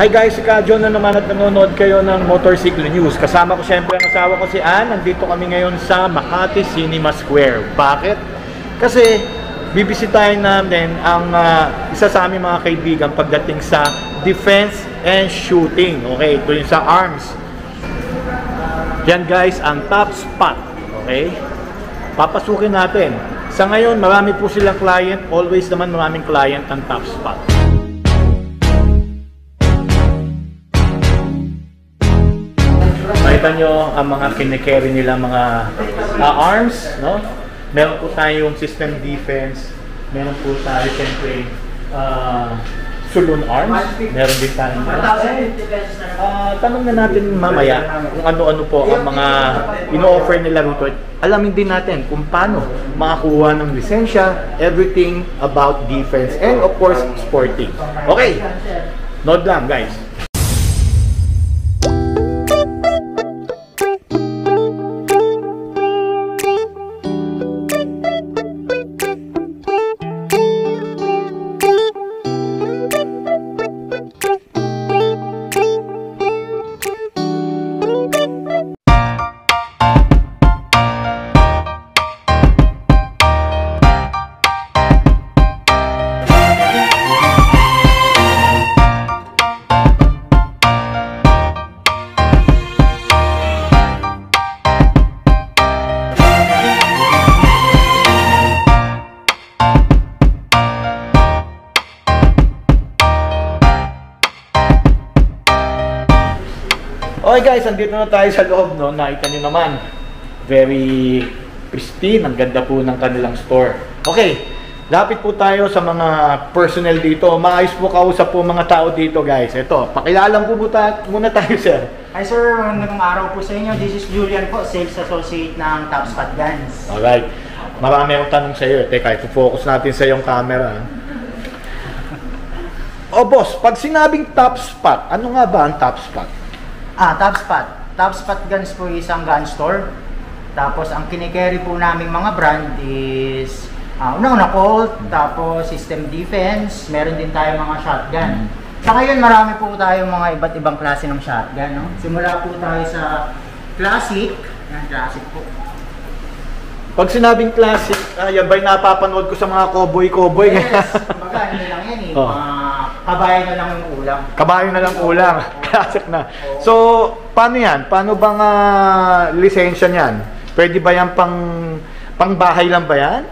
Hi guys, si Kadjo na naman at nanonood kayo ng Motorcycle News. Kasama ko siyempre ang asawa ko si Ann. Nandito kami ngayon sa Makati Cinema Square. Bakit? Kasi bibisitahin namin ang isa sa aming mga kaibigan pagdating sa defense and shooting. Okay, ito yung sa arms. Yan guys, ang top spot. Okay? Papasukin natin. Sa ngayon, marami po silang client. Always naman maraming client ang top spot. Makita nyo ang mga kine-carry nila mga arms, no? Meron po tayong system defense, meron po tayo siyempre saloon arms, meron din tayo. Tanong na natin mamaya kung ano-ano po ang mga ino-offer nila rito. Alamin din natin kung paano makakuha ng lisensya, everything about defense and of course sporting. Okay, note lang guys. Okay guys, andito na tayo sa loob, no? Nakita nyo naman, very pristine, ang ganda po ng kanilang store. Okay, lapit po tayo sa mga personnel dito. Maayos po kausap po mga tao dito guys. Ito, pakilalang po muna tayo sir. Hi sir, magandang araw po sa inyo. This is Julian po, Sales Associate ng Top Spot Guns. Alright, marami akong tanong sa iyo. Teka, i-focus natin sa iyong camera. Oh boss, pag sinabing top spot, ano nga ba ang top spot? Top Spot. Top Spot Guns po isang gun store. Tapos ang kinikerry po naming mga brand is una-una Colt, tapos system defense, meron din tayo mga shotgun. Sa ngayon marami po tayong mga iba't ibang klase ng shotgun, no? Simula po tayo sa classic. Yan, classic po. Pag sinabing classic, yan ba'y napapanood ko sa mga cowboy? Yes, kumbaga, hindi lang yan eh. Kabayo na lang yung ulam. Kabayo na lang ulam. Classic na. So, paano yan? Paano bang lisensya niyan? Pwede ba yan pang bahay lang ba yan?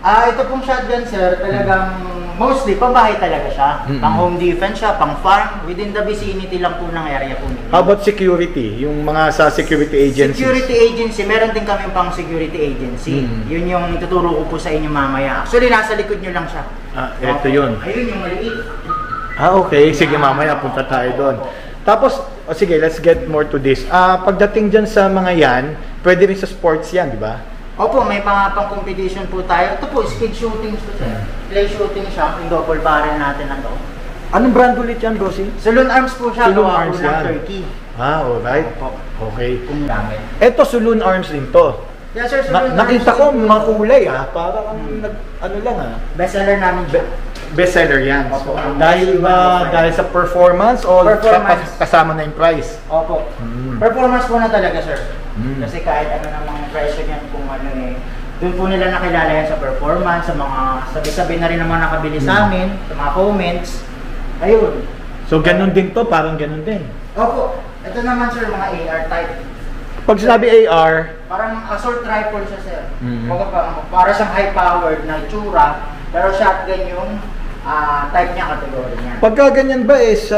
Ito pong shotgun sir, talagang mostly pang bahay talaga siya. Pang home defense siya, pang farm, within the vicinity lang po ng area po nila. How about security? Yung mga sa security agencies? Security agency, meron din kami pang security agency. Yun yung tuturo ko po sa inyo mamaya. Actually, nasa likod nyo lang siya. Ito yun. Ayun yung maliit. Okay. Sige, mamaya punta tayo doon. Tapos, sige, let's get more to this. Pagdating dyan sa mga yan, pwede rin sa sports yan, di ba? Opo, may pang-competition po tayo. Ito po, speed shooting po siya. Play shooting siya, yung double barrel natin na to. Anong brand ulit yan, Bossy? Saloon Arms po siya, Saloon gawa Arms po ng yan. Turkey. Alright. Okay. Kung gamit. Ito, Saloon Arms din to. Yes sir, Saloon Arms. Nakita ko mga kulay parang ano lang bestseller namin siya. Bestseller yan. So, dahil sa performance o kasama na yung price? Opo. Performance po na talaga sir. Kasi kahit ano namang presyo niyan kung ano eh, doon po nila nakilala yan sa performance, sa mga sabi-sabi na rin naman nakabili sa amin, sa mga comments. Ayun. So ganun din to, parang ganun din. Opo. Ito naman sir, mga AR type. Pag sinabi AR, parang assault rifle siya sir. Para siyang high-powered na itsura, pero shotgun yung type niya, kategory niya. Pagka ganyan ba is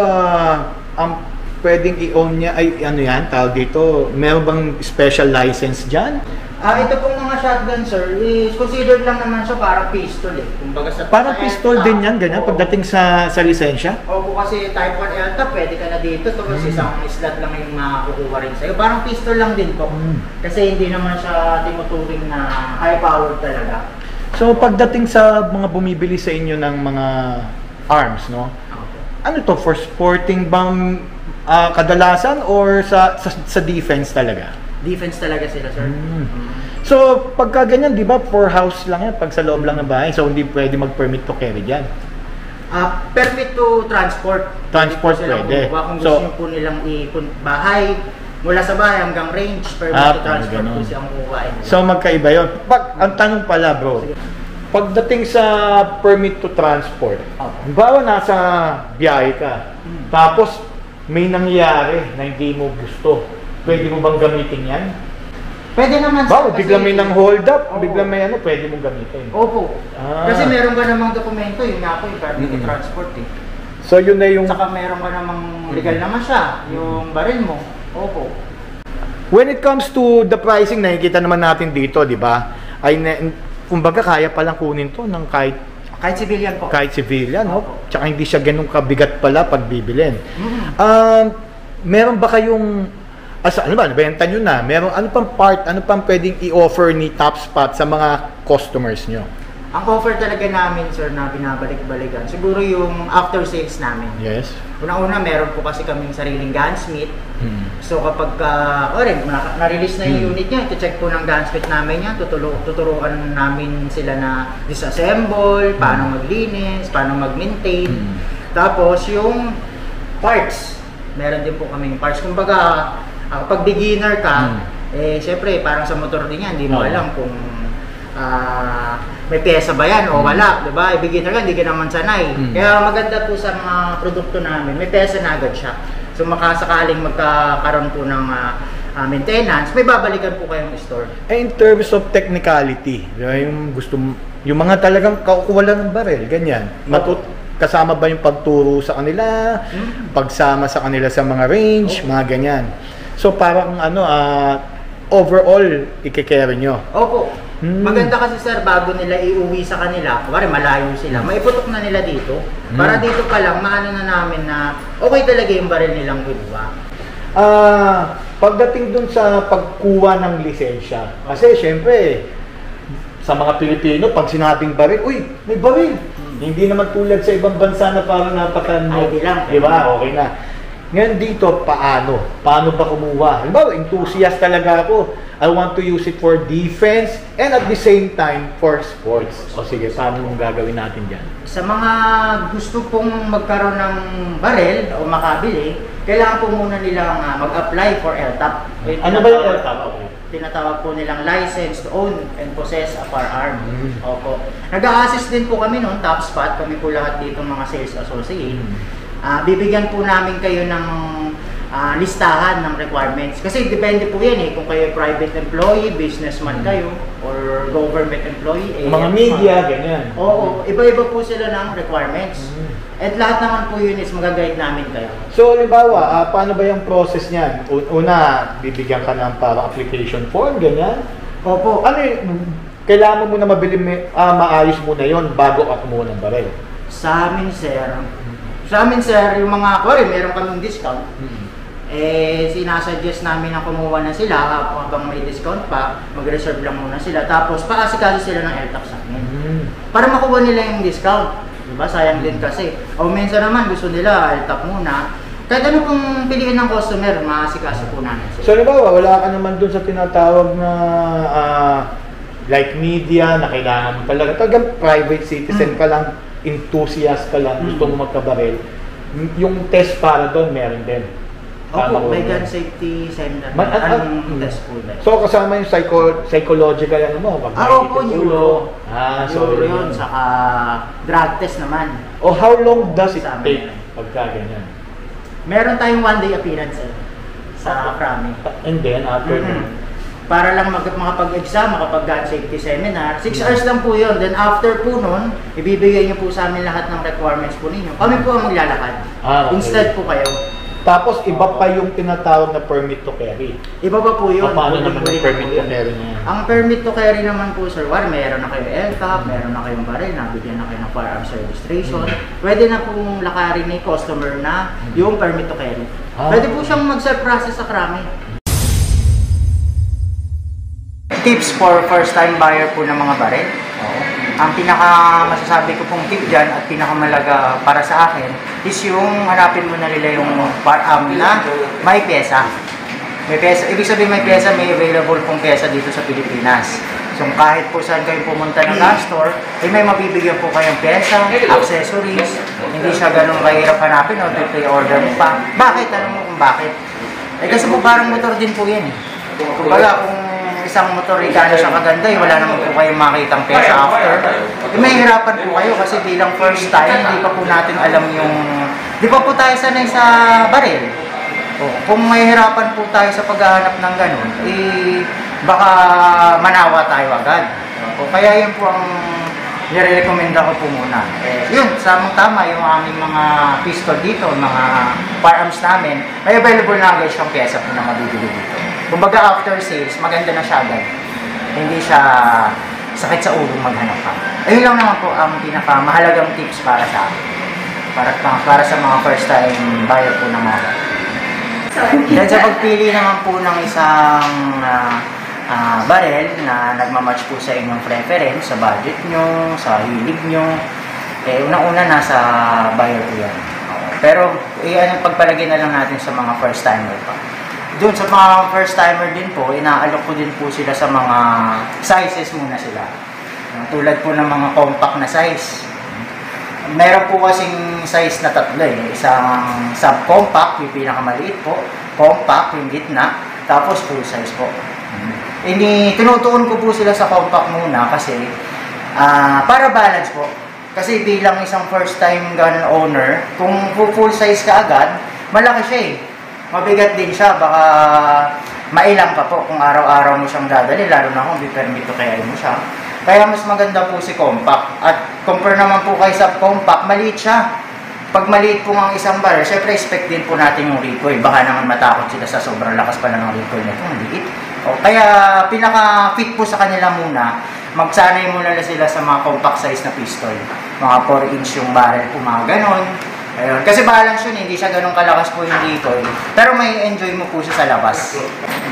pwedeng i-own niya, ay ano yan, tawag dito, meron bang special license dyan? Ito pong mga shotgun sir, is considered lang naman siya parang pistol eh. Kumbaga sa parang pistol din yan, ganyan, pagdating sa lisensya? Opo, kasi type 1 ELTA, pwede ka na dito, tapos isang slot lang yung makukuha rin sa'yo. Parang pistol lang din po, kasi hindi naman siya tinuturing na high power talaga. So pagdating sa mga bumibili sa inyo ng mga arms, no? Ano to, for sporting bang kadalasan or sa defense talaga? Defense talaga sila, sir. So, pagka ganyan, di ba, for house lang yan, pag sa loob lang ng bahay, so hindi pwede mag-permit to carry dyan. Permit to transport. Transport pwede. Kung So, gusto nyo po nilang bahay, mula sa bahay hanggang range, permit to transport po siyang kukuhain. So magkaiba yun. Ang tanong pala bro, pagdating sa permit to transport, halimbawa nasa biyahe ka, tapos may nangyari na hindi mo gusto, pwede mo bang gamitin yan? Pwede naman. Bigla may nang hold up, bigla may pwede mong gamitin. Opo. Kasi meron ka namang dokumento, yun nga po yung permit to transport eh. So yun na yung... Saka meron ka namang legal naman siya, yung baril mo. Opo. When it comes to the pricing, nakikita naman natin dito, di ba? Kumbaga kaya palang kunin to ng kahit civilian po. Kahit civilian, no? Tsaka hindi siya ganun kabigat pala pag bibilin. Meron ba kayong ano ba, nabenta nyo na? Ano pang pwedeng i-offer ni Top Spot sa mga customers nyo? Ang offer talaga namin, sir, na binabalik-balikan, siguro yung after sales namin. Yes. Una-una, meron po kasi kaming sariling gunsmith. So kapag na-release na yung unit niya, ito-check po ng gunsmith namin yan, tuturuan namin sila na disassemble, paano maglinis, paano mag-maintain. Tapos yung parts, meron din po kaming parts. Kumbaga, kapag beginner ka, syempre parang sa motor din yan, hindi mo alam kung may pyesa ba yan o wala, diba? Beginner ka, hindi ka naman sanay. Kaya maganda po sa mga produkto namin, may pyesa na agad siya. So makasakaling magkakaroon po ng maintenance, may babalikan po kayong store. In terms of technicality, yung mga talagang kakukuha lang ng baril, ganyan, kasama ba yung pagturo sa kanila, pagsama sa kanila sa mga range, mga ganyan. So parang overall i-carry nyo. Opo. Maganda kasi sir, bago nila iuwi sa kanila, kumari malayo sila, maiputok na nila dito. Para dito pa lang, maano na namin na okay talaga yung baril nilang kinuha. Pagdating dun sa pagkuha ng lisensya, kasi syempre, sa mga Pilipino, pag sinabing baril, uy, may baril! Hindi naman tulad sa ibang bansa na parang ID lang. Diba? Okay na. Ngayon dito, paano? Paano ba kumuha? Halimbawa, enthusiast talaga ako. I want to use it for defense and at the same time for sports. O sige, paano mong gagawin natin dyan? Sa mga gusto pong magkaroon ng baril o makabili, kailangan po muna nilang mag-apply for LTAP. Ano ba yung LTAP? Tinatawag po nilang license to own and possess a firearm. Opo. Nag-a-assist din po kami noon, Top Spot, kami po lahat dito mga sales associate. Bibigyan po namin kayo ng listahan ng requirements. Kasi depende po yan kung kayo private employee, businessman kayo, or government employee. Mga media, ganyan. Oo, iba-iba po sila ng requirements. At lahat naman po yun is magaguide namin kayo. So, halimbawa, paano ba yung process niyan? Una, bibigyan ka ng parang application form, ganyan? Opo. Kailangan mo muna maayos muna yon bago ka kumuha ng baril? Sa amin, sir, yung mga, meron kaming discount. Sinasuggest namin na kumuha na sila habang may discount pa, mag-reserve lang muna sila. Tapos, paasikaso sila ng LTAP sa amin. Para makuha nila yung discount. Diba? Sayang din kasi. O minsan naman, gusto nila LTAP muna. Kahit ano pong piliin ng customer, maasikaso po namin sila. So, halimbawa, wala ka naman dun sa tinatawag na like media na kailangan mo talagang private citizen ka lang, enthusiast ka lang, gusto mo magkabaril, yung test para doon meron din. Opo, may gun safety seminar. Anong test po ba? So kasama yung psychological mo? Opo, neuro. So yun, saka drug test naman. How long does it take pagka ganyan? Meron tayong 1-day appearance sa Krami. And then after para lang makapag-exam, makapag-gun safety seminar. 6 hours lang po yun. Then after po nun, ibibigay niyo po sa amin lahat ng requirements po ninyo. Kami po ang maglalakad. Okay. Instead po kayo. Tapos iba pa yung tinatawag na permit to carry. Iba pa po yun. Paano naman yung permit to carry niya? Ang permit to carry naman po, sir, meron na kayong LTAP, meron na kayong baril, nabigyan na kayo ng firearms registration. Pwede na pong lakarin ni customer na yung permit to carry. Pwede po siyang mag-self-process sa Krami. Tips for first-time buyer po ng mga baril. Ang pinaka-masasabi ko pong tip dyan at pinakamalaga para sa akin is yung hanapin mo na nila yung firearm na may pyesa. May pyesa. Ibig sabihin may pyesa, may available pong pyesa dito sa Pilipinas. So kahit po saan kayo pumunta ng gun store, may mabibigyan po kayong pyesa, accessories, Hindi siya ganun kahirap hanapin o pre-order mo pa. Bakit? Alam mo kung bakit? Eh kasi po parang motor din po yan eh. Kumbaga kung isang motor gano'n siya kaganda, wala naman po kayong makitang pesa after. Eh, may hirapan po kayo kasi bilang first time, hindi pa po natin alam yung... Di pa po tayo sanay sa baril. Kung may hirapan po tayo sa paghahanap ng gano'n, eh baka manawa tayo agad. Kaya yun po ang nire-recommenda ko po muna. Yun, samang-tama yung aming mga pistol dito, mga firearms namin, may available na agad siyang pyesa po na mabibili dito. Kumbaga after sales, maganda na siya agad. Hindi siya sakit sa ulong maghanap pa. Ayun lang naman po ang pinakamahalagang tips para sa akin. Para sa mga first time buyer po ng mga dahil sa pagpili naman po ng isang barel na nagmamatch po sa inyong preference, sa budget nyo, sa hilig nyo, eh unang-una nasa buyer po yan. Pero pagpalagay na lang natin sa mga first timer pa. Doon sa mga first timer din po, inaalok ko din po sila sa mga sizes muna sila. Tulad po ng mga compact na size. Meron po kasing size na tatlo eh. Isang subcompact, yung pinakamaliit po, compact, yung gitna, tapos full size po. Tinutuon ko po sila sa compact muna kasi para balance po. Kasi bilang isang first time gun owner, kung full size ka agad, malaki siya eh. Mabigat din siya, baka mailang pa po kung araw-araw mo siyang dadali, lalo na kung permit to kaya mo siya. Kaya mas maganda po si compact. At compare naman po kay subcompact, maliit siya. Pag maliit po ang isang barrel, syempre expect din po natin yung recoil. Baka naman matakot sila sa sobrang lakas pala ng recoil nito, maliit. Kaya pinaka-fit po sa kanila muna, magsanay muna sila sa mga compact size na pistol. Mga 4-inch yung barrel po, mga ganon. Ayun. Kasi balance yun, hindi siya ganun kalakas po yung recoil. Pero may enjoy mo po siya sa labas.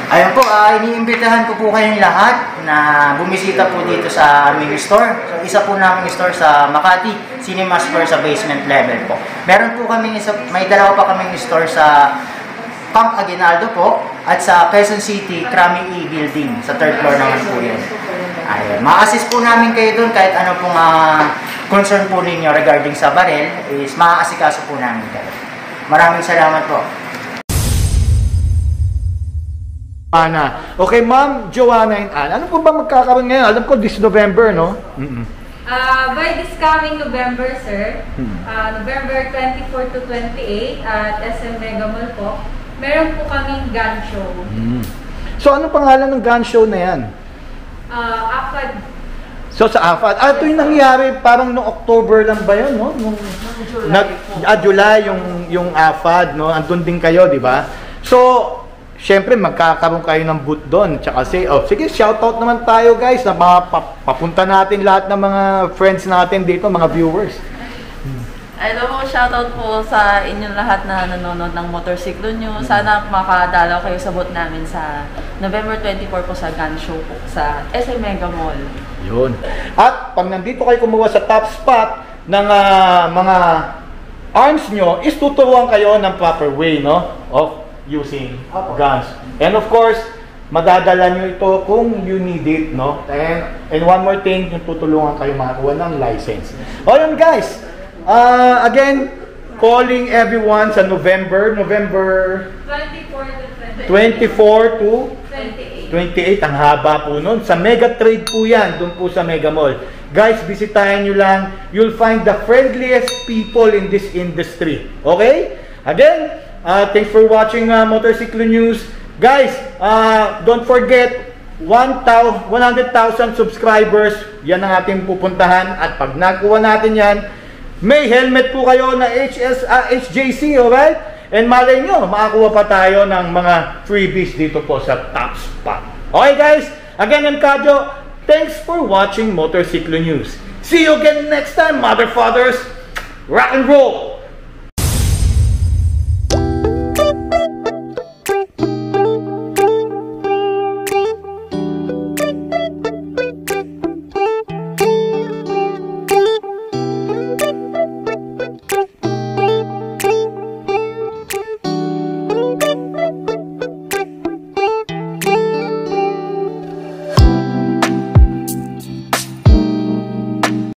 Ayun po, iniimbitahan ko po kayong lahat na bumisita po dito sa aming store. So, isa po naming store sa Makati Cinema Square sa basement level po. Meron po kaming may dalawa pa kaming store sa Camp Aguinaldo po at sa Quezon City, Krami E Building. Sa 3rd floor naman po yun. Ayun. Ma-assist po namin kayo doon kahit ano pong concern po ninyo regarding sa baril is maaasikaso po namin kayo. Maraming salamat po. Okay, Ma'am Joanna and Ann, ano po ba magkakaroon ngayon? Alam ko this November, no? By this coming November, sir, November 24 to 28 at SM Mega Mall po, meron po kaming gun show. So, ano pangalan ng gun show na yan? AFAD. So, sa AFAD. Ito yung nangyari parang noong October lang ba yun, no? July yung AFAD, no? Andun din kayo, di ba? So, syempre, magkakaroon kayo ng booth doon. Tsaka sige, shoutout naman tayo, guys, na papunta natin lahat ng mga friends natin dito, mga viewers. Hello po, shoutout po sa inyong lahat na nanonood ng Motorsiklo News. Sana makadalaw kayo sa booth namin sa November 24 po sa gun show po sa SM Mega Mall. Yun. At pag nandito kayo kumuha sa top spot ng mga arms nyo, is tuturuan kayo ng proper way, no? Of using guns. And of course, madadala nyo ito kung you need it, no? And one more thing, yung tutulungan kayo makakuha ng license. O yun, guys. Again, calling everyone sa November 24 to 28. Ang haba po nun. Sa Mega Trade po yan. Doon po sa Mega Mall. Guys, bisitahin nyo lang. You'll find the friendliest people in this industry. Okay? Again, thanks for watching Motorsiklo News. Guys, don't forget, 100,000 subscribers. Yan ang ating pupuntahan. At pag nakuha natin yan, may helmet po kayo na HJC, alright? And malay nyo, makakuha pa tayo ng mga freebies dito po sa Top Spot. Okay guys, again, I'm Kadyo. Thanks for watching Motorsiklo News. See you again next time, mother fathers. Rock and roll!